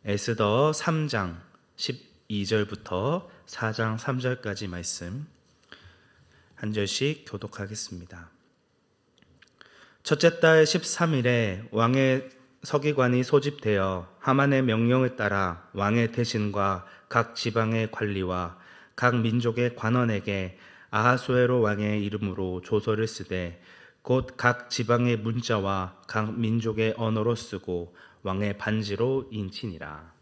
에스더 3장 12절부터 4장 3절까지 말씀 한 절씩 교독하겠습니다. 첫째 달 13일에 왕의 서기관이 소집되어 하만의 명령을 따라 왕의 대신과 각 지방의 관리와 각 민족의 관원에게 아하수에로 왕의 이름으로 조서를 쓰되 곧 각 지방의 문자와 각 민족의 언어로 쓰고 왕의 반지로 인치니라.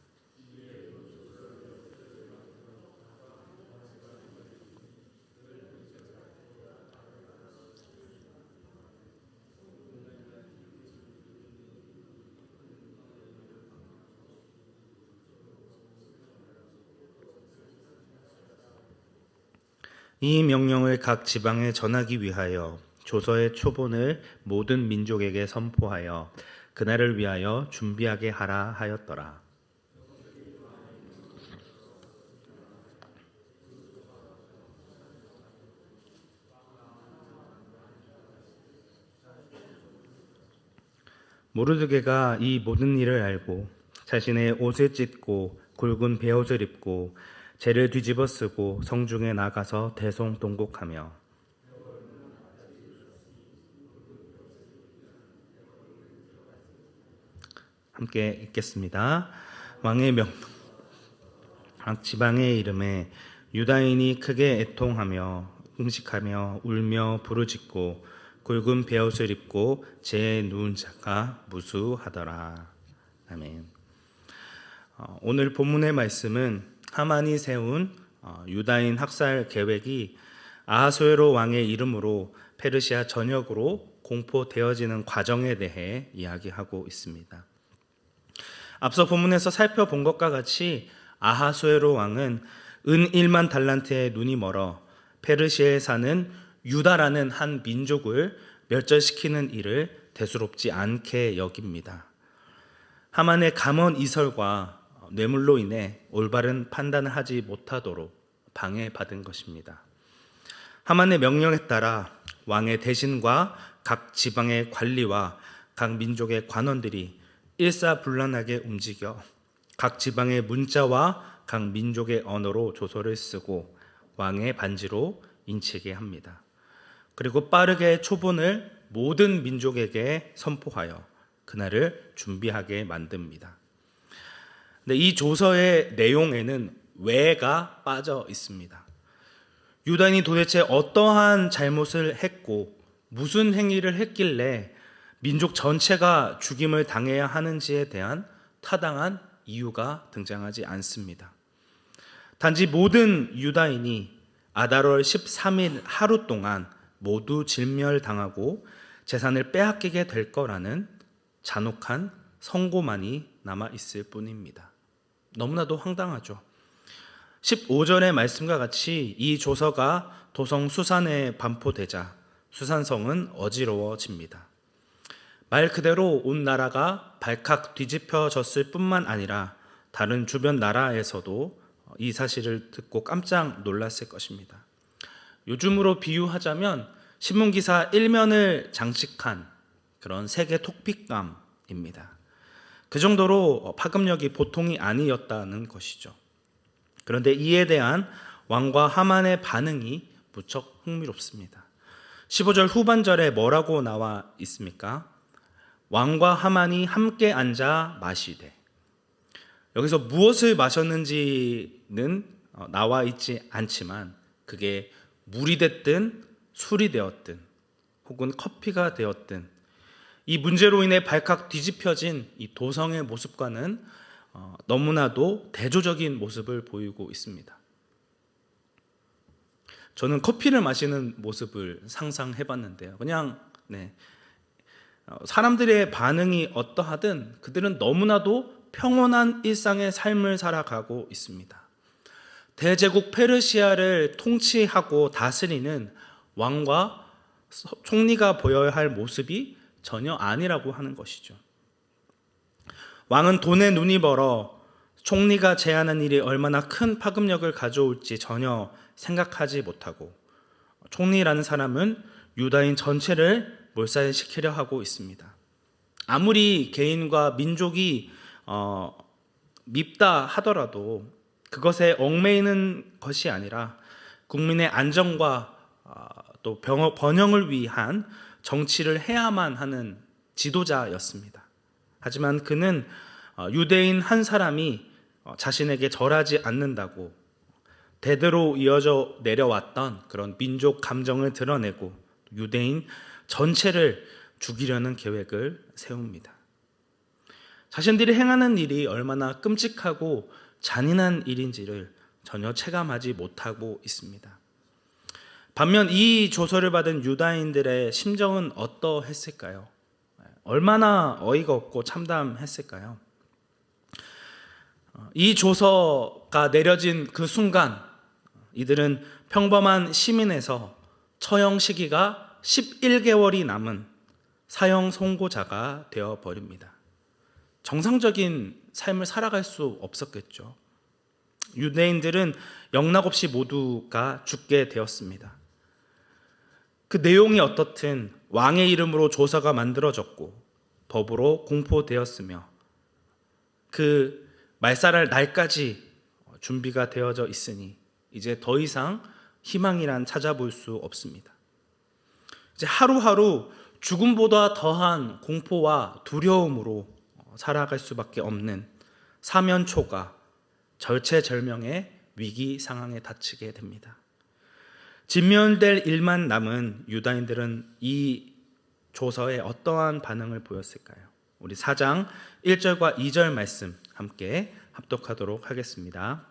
이 명령을 각 지방에 전하기 위하여 조서의 초본을 모든 민족에게 선포하여 그날을 위하여 준비하게 하라 하였더라. 모르드게가 이 모든 일을 알고 자신의 옷을 찢고 굵은 베옷을 입고 재를 뒤집어 쓰고 성중에 나가서 대송동곡하며 함께 읽겠습니다. 왕의 명령 각 지방의 이름에 유다인이 크게 애통하며 음식하며 울며 부르짖고 굵은 베옷을 입고 재에 누운 자가 무수하더라. 아멘. 오늘 본문의 말씀은 하만이 세운 유다인 학살 계획이 아하수에로 왕의 이름으로 페르시아 전역으로 공포되어지는 과정에 대해 이야기하고 있습니다. 앞서 본문에서 살펴본 것과 같이 아하수에로 왕은 은 1만 달란트의 눈이 멀어 페르시아에 사는 유다라는 한 민족을 멸절시키는 일을 대수롭지 않게 여깁니다. 하만의 감언 이설과 뇌물로 인해 올바른 판단을 하지 못하도록 방해받은 것입니다. 하만의 명령에 따라 왕의 대신과 각 지방의 관리와 각 민족의 관원들이 일사불란하게 움직여 각 지방의 문자와 각 민족의 언어로 조서를 쓰고 왕의 반지로 인치게 합니다. 그리고 빠르게 초본을 모든 민족에게 선포하여 그날을 준비하게 만듭니다. 근데 이 조서의 내용에는 왜가 빠져 있습니다. 유다인이 도대체 어떠한 잘못을 했고 무슨 행위를 했길래 민족 전체가 죽임을 당해야 하는지에 대한 타당한 이유가 등장하지 않습니다. 단지 모든 유다인이 아달월 13일 하루 동안 모두 진멸당하고 재산을 빼앗기게 될 거라는 잔혹한 선고만이 남아있을 뿐입니다. 너무나도 황당하죠. 15절의 말씀과 같이 이 조서가 도성 수산에 반포되자 수산성은 어지러워집니다. 말 그대로 온 나라가 발칵 뒤집혀졌을 뿐만 아니라 다른 주변 나라에서도 이 사실을 듣고 깜짝 놀랐을 것입니다. 요즘으로 비유하자면 신문기사 1면을 장식한 그런 세계 톡픽감입니다. 그 정도로 파급력이 보통이 아니었다는 것이죠. 그런데 이에 대한 왕과 하만의 반응이 무척 흥미롭습니다. 15절 후반절에 뭐라고 나와 있습니까? 왕과 하만이 함께 앉아 마시되. 여기서 무엇을 마셨는지는 나와 있지 않지만 그게 물이 됐든 술이 되었든 혹은 커피가 되었든 이 문제로 인해 발칵 뒤집혀진 이 도성의 모습과는 너무나도 대조적인 모습을 보이고 있습니다. 저는 커피를 마시는 모습을 상상해 봤는데요. 그냥 사람들의 반응이 어떠하든 그들은 너무나도 평온한 일상의 삶을 살아가고 있습니다. 대제국 페르시아를 통치하고 다스리는 왕과 총리가 보여야 할 모습이 전혀 아니라고 하는 것이죠. 왕은 돈에 눈이 멀어 총리가 제안한 일이 얼마나 큰 파급력을 가져올지 전혀 생각하지 못하고 총리라는 사람은 유다인 전체를 몰살시키려 하고 있습니다. 아무리 개인과 민족이 밉다 하더라도 그것에 얽매이는 것이 아니라 국민의 안정과 또 번영을 위한 정치를 해야만 하는 지도자였습니다. 하지만 그는 유대인 한 사람이 자신에게 절하지 않는다고 대대로 이어져 내려왔던 그런 민족 감정을 드러내고 유대인 전체를 죽이려는 계획을 세웁니다. 자신들이 행하는 일이 얼마나 끔찍하고 잔인한 일인지를 전혀 체감하지 못하고 있습니다. 반면 이 조서를 받은 유다인들의 심정은 어떠했을까요? 얼마나 어이가 없고 참담했을까요? 이 조서가 내려진 그 순간 이들은 평범한 시민에서 처형 시기가 11개월이 남은 사형 선고자가 되어버립니다. 정상적인 삶을 살아갈 수 없었겠죠. 유대인들은 영락없이 모두가 죽게 되었습니다. 그 내용이 어떻든 왕의 이름으로 조서가 만들어졌고 법으로 공포되었으며 그 말살할 날까지 준비가 되어져 있으니 이제 더 이상 희망이란 찾아볼 수 없습니다. 이제 하루하루 죽음보다 더한 공포와 두려움으로 살아갈 수밖에 없는 사면초가 절체절명의 위기 상황에 닥치게 됩니다. 진멸될 일만 남은 유다인들은 이 조서에 어떠한 반응을 보였을까요? 우리 4장 1절과 2절 말씀 함께 합독하도록 하겠습니다.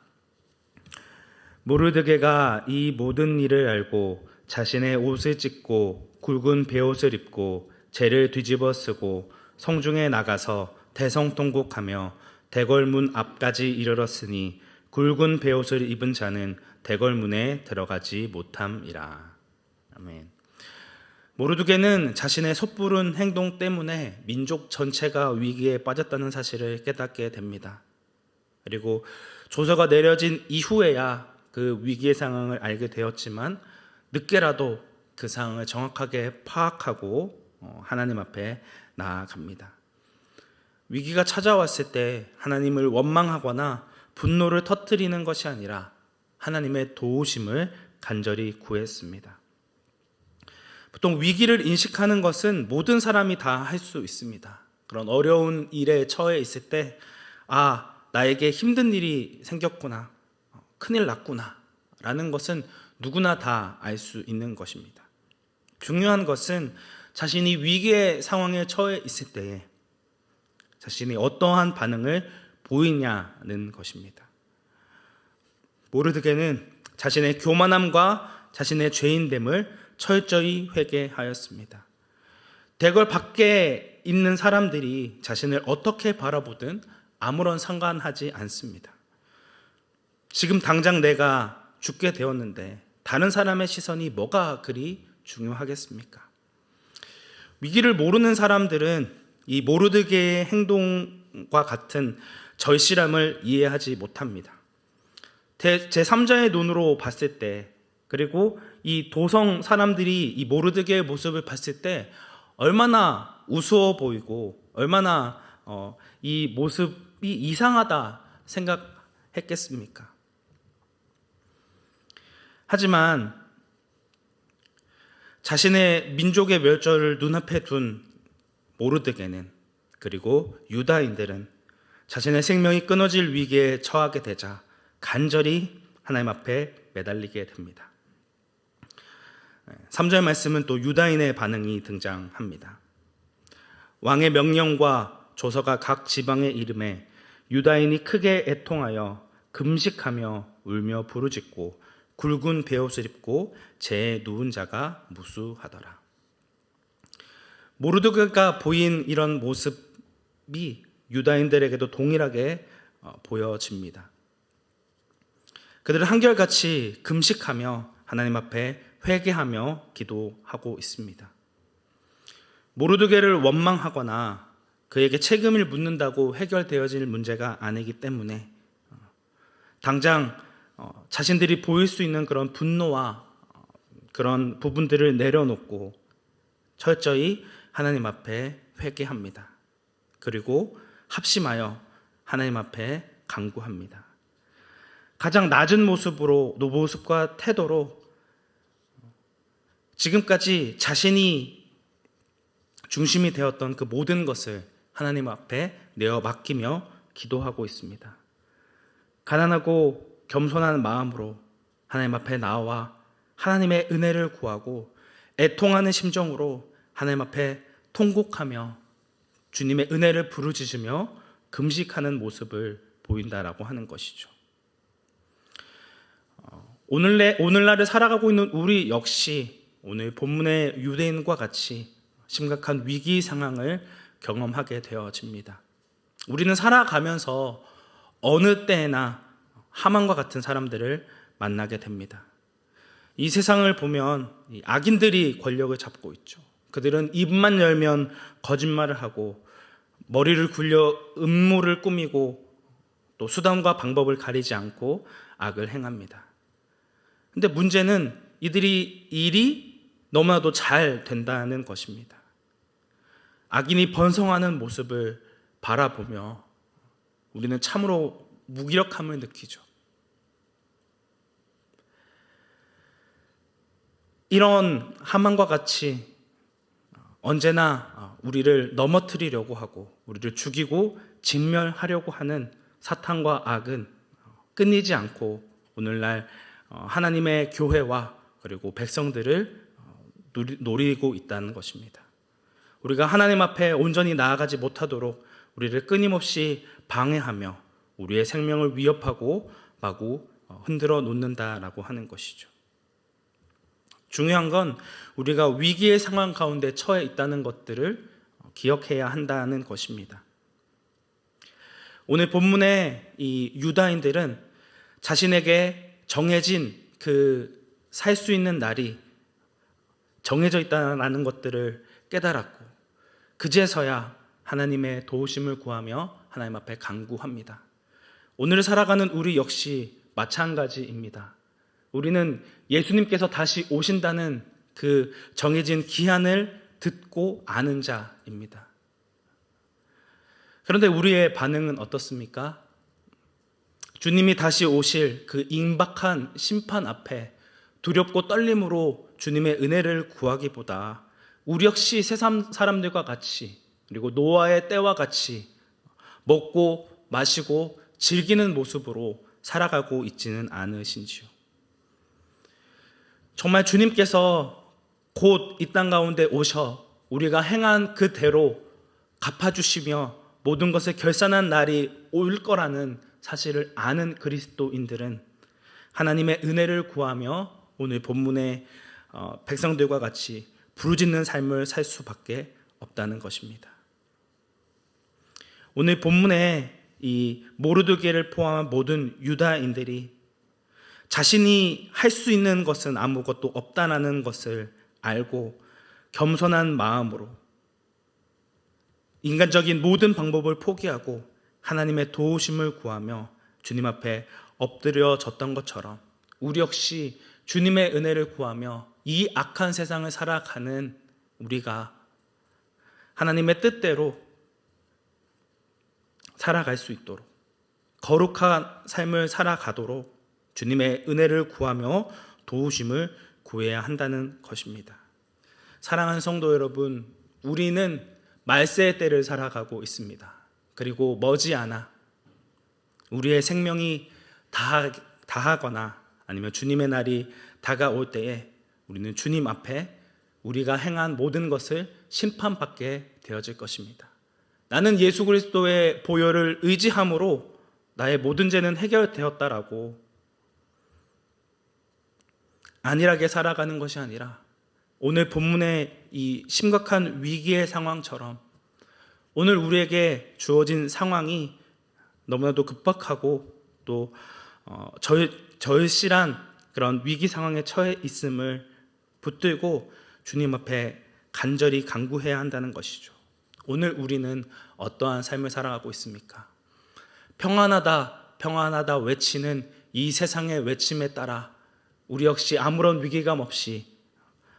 모르드게가 이 모든 일을 알고 자신의 옷을 찢고 굵은 베옷을 입고 재를 뒤집어 쓰고 성중에 나가서 대성통곡하며 대궐문 앞까지 이르렀으니 굵은 베옷을 입은 자는 대궐문에 들어가지 못함이라. 아멘. 모르드게는 자신의 섣부른 행동 때문에 민족 전체가 위기에 빠졌다는 사실을 깨닫게 됩니다. 그리고 조서가 내려진 이후에야 그 위기의 상황을 알게 되었지만 늦게라도 그 상황을 정확하게 파악하고 하나님 앞에 나아갑니다. 위기가 찾아왔을 때 하나님을 원망하거나 분노를 터뜨리는 것이 아니라 하나님의 도우심을 간절히 구했습니다. 보통 위기를 인식하는 것은 모든 사람이 다 할 수 있습니다. 그런 어려운 일에 처해 있을 때, 나에게 힘든 일이 생겼구나, 큰일 났구나 라는 것은 누구나 다 알 수 있는 것입니다. 중요한 것은 자신이 위기의 상황에 처해 있을 때에 자신이 어떠한 반응을 보이냐는 것입니다. 모르드게는 자신의 교만함과 자신의 죄인됨을 철저히 회개하였습니다. 대궐 밖에 있는 사람들이 자신을 어떻게 바라보든 아무런 상관하지 않습니다. 지금 당장 내가 죽게 되었는데 다른 사람의 시선이 뭐가 그리 중요하겠습니까? 위기를 모르는 사람들은 이 모르드게의 행동과 같은 절실함을 이해하지 못합니다. 제3자의 눈으로 봤을 때, 그리고 이 도성 사람들이 이 모르드게의 모습을 봤을 때 얼마나 우스워 보이고 얼마나 이 모습이 이상하다 생각했겠습니까? 하지만 자신의 민족의 멸절을 눈앞에 둔 모르드게는, 그리고 유다인들은 자신의 생명이 끊어질 위기에 처하게 되자 간절히 하나님 앞에 매달리게 됩니다. 3절 말씀은 또 유다인의 반응이 등장합니다. 왕의 명령과 조서가 각 지방에 이름에 유다인이 크게 애통하여 금식하며 울며 부르짖고 굵은 베옷을 입고 재에 누운 자가 무수하더라. 모르드게가 보인 이런 모습이 유다인들에게도 동일하게 보여집니다. 그들은 한결같이 금식하며 하나님 앞에 회개하며 기도하고 있습니다. 모르드게를 원망하거나 그에게 책임을 묻는다고 해결되어질 문제가 아니기 때문에 당장 자신들이 보일 수 있는 그런 분노와 그런 부분들을 내려놓고 철저히 하나님 앞에 회개합니다. 그리고 합심하여 하나님 앞에 간구합니다. 가장 낮은 모습과 태도로 지금까지 자신이 중심이 되었던 그 모든 것을 하나님 앞에 내어 맡기며 기도하고 있습니다. 가난하고 겸손한 마음으로 하나님 앞에 나와 하나님의 은혜를 구하고 애통하는 심정으로 하나님 앞에 통곡하며 주님의 은혜를 부르짖으며 금식하는 모습을 보인다라고 하는 것이죠. 오늘날을 살아가고 있는 우리 역시 오늘 본문의 유대인과 같이 심각한 위기 상황을 경험하게 되어집니다. 우리는 살아가면서 어느 때나 하만과 같은 사람들을 만나게 됩니다. 이 세상을 보면 악인들이 권력을 잡고 있죠. 그들은 입만 열면 거짓말을 하고 머리를 굴려 음모를 꾸미고 또 수단과 방법을 가리지 않고 악을 행합니다. 근데 문제는 이들이 일이 너무나도 잘 된다는 것입니다. 악인이 번성하는 모습을 바라보며 우리는 참으로 무기력함을 느끼죠. 이런 하만과 같이 언제나 우리를 넘어뜨리려고 하고 우리를 죽이고 진멸하려고 하는 사탄과 악은 끊이지 않고 오늘날 하나님의 교회와 그리고 백성들을 노리고 있다는 것입니다. 우리가 하나님 앞에 온전히 나아가지 못하도록 우리를 끊임없이 방해하며 우리의 생명을 위협하고 마구 흔들어 놓는다라고 하는 것이죠. 중요한 건 우리가 위기의 상황 가운데 처해 있다는 것들을 기억해야 한다는 것입니다. 오늘 본문의 이 유다인들은 자신에게 정해진 그 살 수 있는 날이 정해져 있다는 것들을 깨달았고 그제서야 하나님의 도우심을 구하며 하나님 앞에 간구합니다. 오늘 살아가는 우리 역시 마찬가지입니다. 우리는 예수님께서 다시 오신다는 그 정해진 기한을 듣고 아는 자입니다. 그런데 우리의 반응은 어떻습니까? 주님이 다시 오실 그 임박한 심판 앞에 두렵고 떨림으로 주님의 은혜를 구하기보다 우리 역시 세상 사람들과 같이 그리고 노아의 때와 같이 먹고 마시고 즐기는 모습으로 살아가고 있지는 않으신지요. 정말 주님께서 곧 이 땅 가운데 오셔 우리가 행한 그대로 갚아주시며 모든 것을 결산한 날이 올 거라는 사실을 아는 그리스도인들은 하나님의 은혜를 구하며 오늘 본문의 백성들과 같이 부르짖는 삶을 살 수밖에 없다는 것입니다. 오늘 본문에 이 모르드게를 포함한 모든 유다인들이 자신이 할 수 있는 것은 아무것도 없다는 것을 알고 겸손한 마음으로 인간적인 모든 방법을 포기하고 하나님의 도우심을 구하며 주님 앞에 엎드려졌던 것처럼 우리 역시 주님의 은혜를 구하며 이 악한 세상을 살아가는 우리가 하나님의 뜻대로 살아갈 수 있도록 거룩한 삶을 살아가도록 주님의 은혜를 구하며 도우심을 구해야 한다는 것입니다. 사랑하는 성도 여러분, 우리는 말세의 때를 살아가고 있습니다. 그리고 머지않아 우리의 생명이 다하거나 아니면 주님의 날이 다가올 때에 우리는 주님 앞에 우리가 행한 모든 것을 심판받게 되어질 것입니다. 나는 예수 그리스도의 보혈을 의지함으로 나의 모든 죄는 해결되었다라고 안일하게 살아가는 것이 아니라 오늘 본문의 이 심각한 위기의 상황처럼 오늘 우리에게 주어진 상황이 너무나도 급박하고 또 절실한 그런 위기 상황에 처해 있음을 붙들고 주님 앞에 간절히 간구해야 한다는 것이죠. 오늘 우리는 어떠한 삶을 살아가고 있습니까? 평안하다, 평안하다 외치는 이 세상의 외침에 따라 우리 역시 아무런 위기감 없이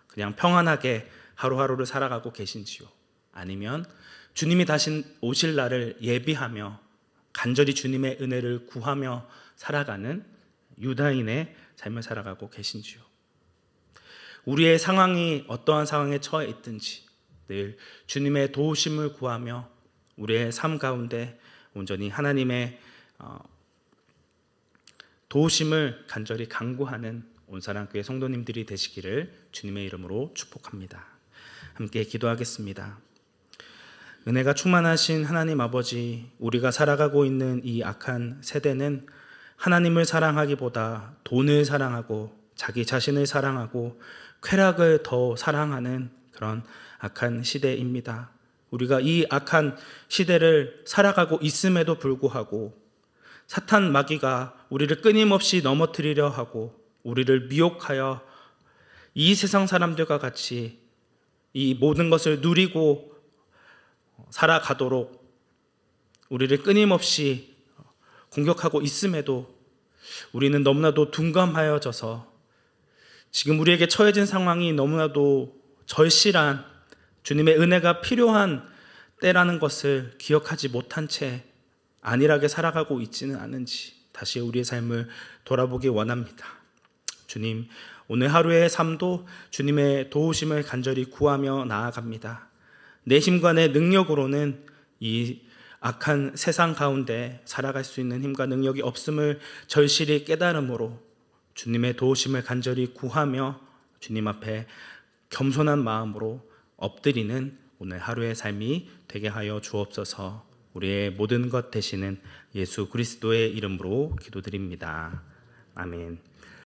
그냥 평안하게 하루하루를 살아가고 계신지요? 아니면 주님이 다시 오실 날을 예비하며 간절히 주님의 은혜를 구하며 살아가는 유다인의 삶을 살아가고 계신지요? 우리의 상황이 어떠한 상황에 처해 있든지 늘 주님의 도우심을 구하며 우리의 삶 가운데 온전히 하나님의 도우심을 간절히 간구하는 온사랑교회 성도님들이 되시기를 주님의 이름으로 축복합니다. 함께 기도하겠습니다. 은혜가 충만하신 하나님 아버지, 우리가 살아가고 있는 이 악한 세대는 하나님을 사랑하기보다 돈을 사랑하고 자기 자신을 사랑하고 쾌락을 더 사랑하는 그런 악한 시대입니다. 우리가 이 악한 시대를 살아가고 있음에도 불구하고 사탄 마귀가 우리를 끊임없이 넘어뜨리려 하고 우리를 미혹하여 이 세상 사람들과 같이 이 모든 것을 누리고 살아가도록 우리를 끊임없이 공격하고 있음에도 우리는 너무나도 둔감하여져서 지금 우리에게 처해진 상황이 너무나도 절실한 주님의 은혜가 필요한 때라는 것을 기억하지 못한 채 안일하게 살아가고 있지는 않은지 다시 우리의 삶을 돌아보기 원합니다. 주님, 오늘 하루의 삶도 주님의 도우심을 간절히 구하며 나아갑니다. 내 힘과 내 능력으로는 이 악한 세상 가운데 살아갈 수 있는 힘과 능력이 없음을 절실히 깨달음으로 주님의 도우심을 간절히 구하며 주님 앞에 겸손한 마음으로 엎드리는 오늘 하루의 삶이 되게 하여 주옵소서. 우리의 모든 것 되시는 예수 그리스도의 이름으로 기도드립니다. 아멘.